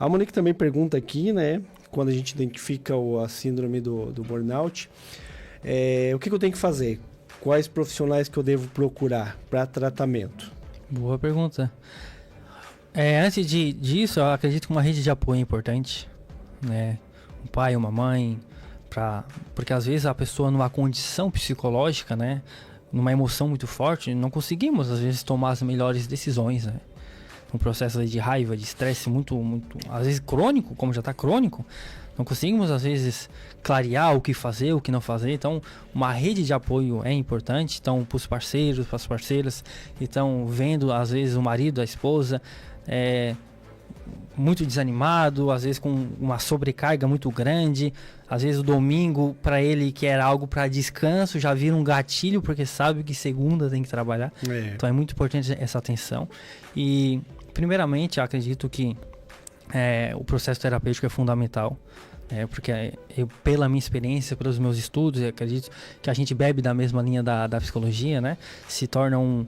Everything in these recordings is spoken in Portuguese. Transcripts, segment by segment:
A Monique também pergunta aqui, né? Quando a gente identifica a síndrome do burnout, o que eu tenho que fazer? Quais profissionais que eu devo procurar para tratamento? Boa pergunta. Antes disso, eu acredito que uma rede de apoio é importante, né? Um pai, uma mãe, porque às vezes a pessoa numa condição psicológica, né? Numa emoção muito forte, não conseguimos às vezes tomar as melhores decisões, né? Um processo de raiva, de estresse muito, às vezes crônico, como já está crônico, não conseguimos às vezes clarear o que fazer, o que não fazer. Então, uma rede de apoio é importante. Então, para os parceiros, para as parceiras, então vendo às vezes o marido, a esposa, muito desanimado, às vezes com uma sobrecarga muito grande, às vezes o domingo para ele que era algo para descanso já vira um gatilho porque sabe que segunda tem que trabalhar. Então é muito importante essa atenção. E primeiramente eu acredito que o processo terapêutico é fundamental, porque eu, pela minha experiência, pelos meus estudos, eu acredito que a gente bebe da mesma linha da psicologia, né? Se torna um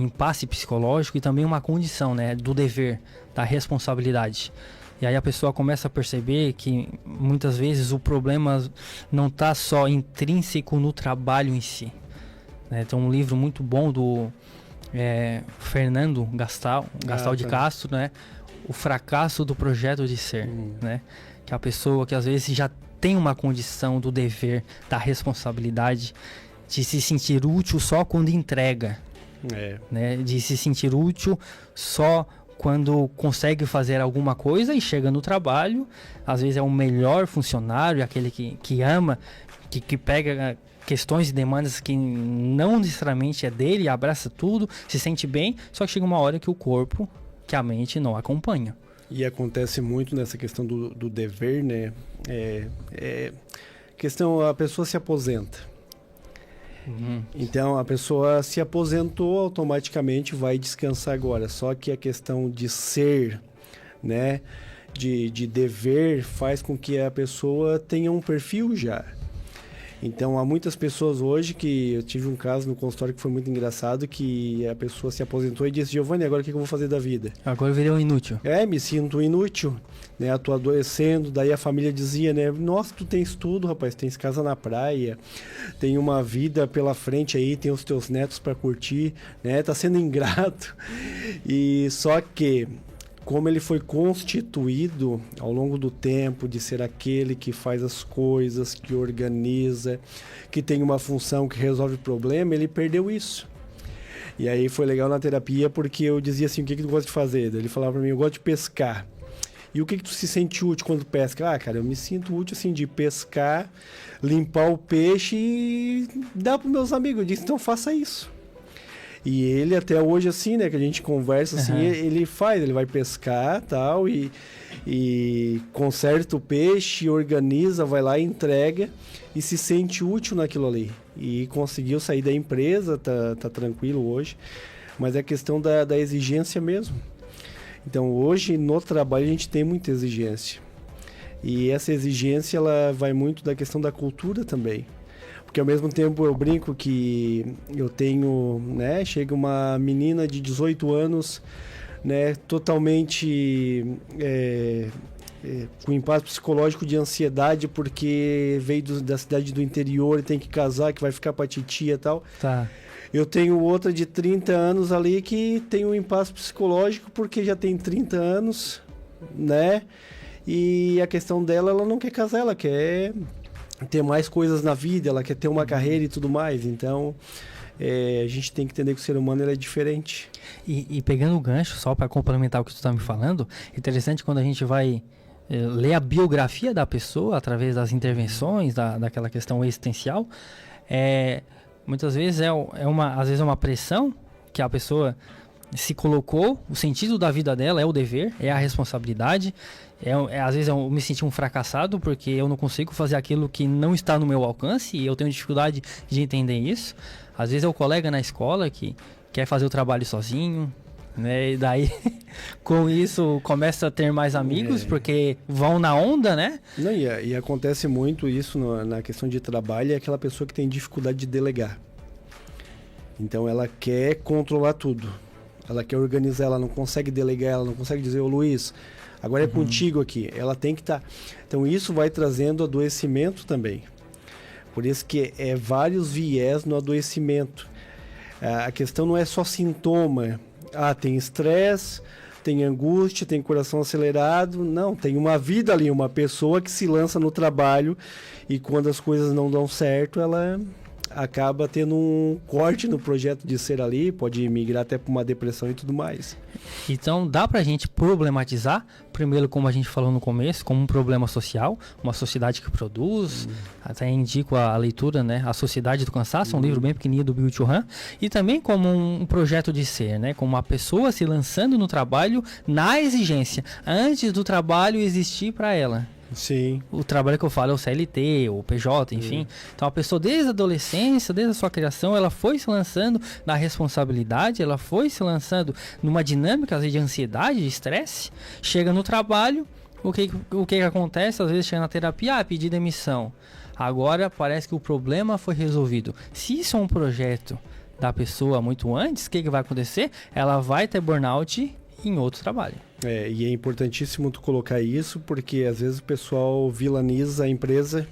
impasse psicológico e também uma condição, né, do dever, da responsabilidade. E aí a pessoa começa a perceber que muitas vezes o problema não está só intrínseco no trabalho em si, né? Tem um livro muito bom do Fernando Gastal de Castro, né? O fracasso do projeto de ser, né? Que é a pessoa que às vezes já tem uma condição do dever, da responsabilidade, de se sentir útil só quando entrega. Né? De se sentir útil só quando consegue fazer alguma coisa e chega no trabalho, às vezes é o melhor funcionário, aquele que ama, que pega questões e demandas que não necessariamente é dele, abraça tudo, se sente bem, só que chega uma hora que o corpo, que a mente não acompanha. E acontece muito nessa questão do dever, né? A pessoa se aposenta. Então a pessoa se aposentou, automaticamente vai descansar agora. Só que a questão de ser, né, de dever, faz com que a pessoa tenha um perfil já. Então há muitas pessoas hoje que eu tive um caso no consultório que foi muito engraçado, que a pessoa se aposentou e disse: Giovanni, agora o que eu vou fazer da vida? Agora eu virei um inútil. Me sinto inútil, né? Tô adoecendo. Daí a família dizia, né? Nossa, tu tens tudo, rapaz, tens casa na praia, tem uma vida pela frente aí, tem os teus netos para curtir, né? Tá sendo ingrato. E só que como ele foi constituído ao longo do tempo de ser aquele que faz as coisas, que organiza, que tem uma função, que resolve o problema, ele perdeu isso. E aí foi legal na terapia porque eu dizia assim: o que tu gosta de fazer? Ele falava pra mim: eu gosto de pescar. E o que tu se sente útil quando pesca? Cara, eu me sinto útil assim de pescar, limpar o peixe e dar pros meus amigos. Eu disse: então faça isso. E ele até hoje, assim, né, que a gente conversa, assim, ele vai pescar, tal, e conserta o peixe, organiza, vai lá e entrega, e se sente útil naquilo ali. E conseguiu sair da empresa, tá tranquilo hoje, mas é questão da exigência mesmo. Então, hoje, no trabalho, a gente tem muita exigência. E essa exigência, ela vai muito da questão da cultura também. Porque ao mesmo tempo eu brinco que eu tenho, né, chega uma menina de 18 anos, né, totalmente com impasse psicológico de ansiedade porque veio da cidade do interior e tem que casar, que vai ficar pra titia e tal. Tá. Eu tenho outra de 30 anos ali que tem um impasse psicológico porque já tem 30 anos, né, e a questão dela, ela não quer casar, ela quer ter mais coisas na vida, ela quer ter uma carreira e tudo mais. Então a gente tem que entender que o ser humano ele é diferente. E pegando o gancho, só para complementar o que tu está me falando, é interessante quando a gente vai ler a biografia da pessoa através das intervenções, daquela questão existencial. Muitas vezes às vezes é uma pressão que a pessoa se colocou, o sentido da vida dela é o dever, é a responsabilidade. Às vezes eu me senti um fracassado porque eu não consigo fazer aquilo que não está no meu alcance e eu tenho dificuldade de entender isso. Às vezes é o colega na escola que quer fazer o trabalho sozinho, né? E daí com isso começa a ter mais amigos porque vão na onda, né? Não, e acontece muito isso na questão de trabalho, é aquela pessoa que tem dificuldade de delegar. Então ela quer controlar tudo. Ela quer organizar, ela não consegue delegar, ela não consegue dizer: ô Luiz, Agora é contigo aqui. Ela tem que estar... Então isso vai trazendo adoecimento também. Por isso que é vários viés no adoecimento. A questão não é só sintoma. Tem estresse, tem angústia, tem coração acelerado. Não, tem uma vida ali, uma pessoa que se lança no trabalho e quando as coisas não dão certo, ela acaba tendo um corte no projeto de ser ali, pode migrar até para uma depressão e tudo mais. Então dá pra gente problematizar, primeiro como a gente falou no começo, como um problema social, uma sociedade que produz, até indico a leitura, né, A Sociedade do Cansaço, um livro bem pequenininho do Byung Chul Han, e também como um projeto de ser, né, como uma pessoa se lançando no trabalho na exigência, antes do trabalho existir para ela. Sim. O trabalho que eu falo é o CLT, o PJ, enfim. Então a pessoa desde a adolescência, desde a sua criação, ela foi se lançando na responsabilidade, ela foi se lançando numa dinâmica às vezes, de ansiedade, de estresse. Chega no trabalho, o que acontece? Às vezes chega na terapia, pedir demissão. Agora parece que o problema foi resolvido. Se isso é um projeto da pessoa muito antes, o que vai acontecer? Ela vai ter burnout em outro trabalho. E é importantíssimo tu colocar isso, porque às vezes o pessoal vilaniza a empresa.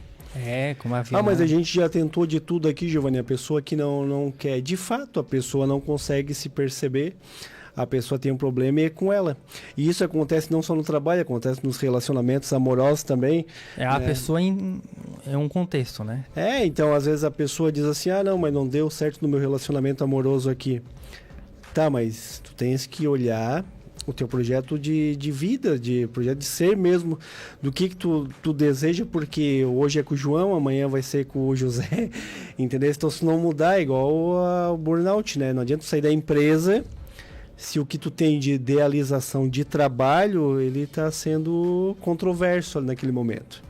Como a vilã. Mas a gente já tentou de tudo aqui, Giovanni, a pessoa que não quer. De fato, a pessoa não consegue se perceber, a pessoa tem um problema e é com ela. E isso acontece não só no trabalho, acontece nos relacionamentos amorosos também. A pessoa é um contexto, né? Então às vezes a pessoa diz assim, não, mas não deu certo no meu relacionamento amoroso aqui. Tá, mas tu tens que olhar o teu projeto de vida, de projeto de ser mesmo, do que tu deseja, porque hoje é com o João, amanhã vai ser com o José, entendeu? Então se não mudar, é igual ao burnout, né? Não adianta tu sair da empresa se o que tu tem de idealização de trabalho, ele está sendo controverso naquele momento.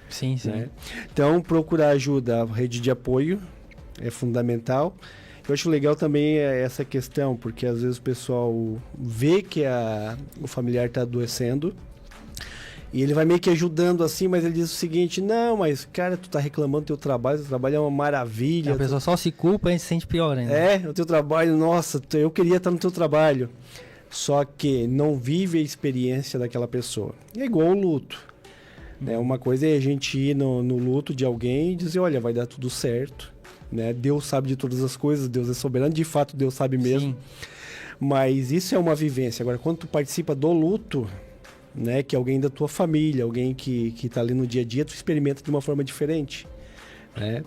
Sim, sim. Né? Então procurar ajuda, a rede de apoio é fundamental. Eu acho legal também essa questão, porque às vezes o pessoal vê que o familiar está adoecendo e ele vai meio que ajudando assim, mas ele diz o seguinte, não, mas cara, tu tá reclamando do teu trabalho é uma maravilha. A pessoa só se culpa e se sente pior ainda. O teu trabalho, nossa, eu queria estar no teu trabalho. Só que não vive a experiência daquela pessoa. É igual o luto. Uma coisa é a gente ir no luto de alguém e dizer, olha, vai dar tudo certo. Né? Deus sabe de todas as coisas, Deus é soberano, de fato Deus sabe mesmo. Sim. Mas isso é uma vivência. Agora, quando tu participa do luto, né, que é alguém da tua família, alguém que está ali no dia a dia, tu experimenta de uma forma diferente. Né?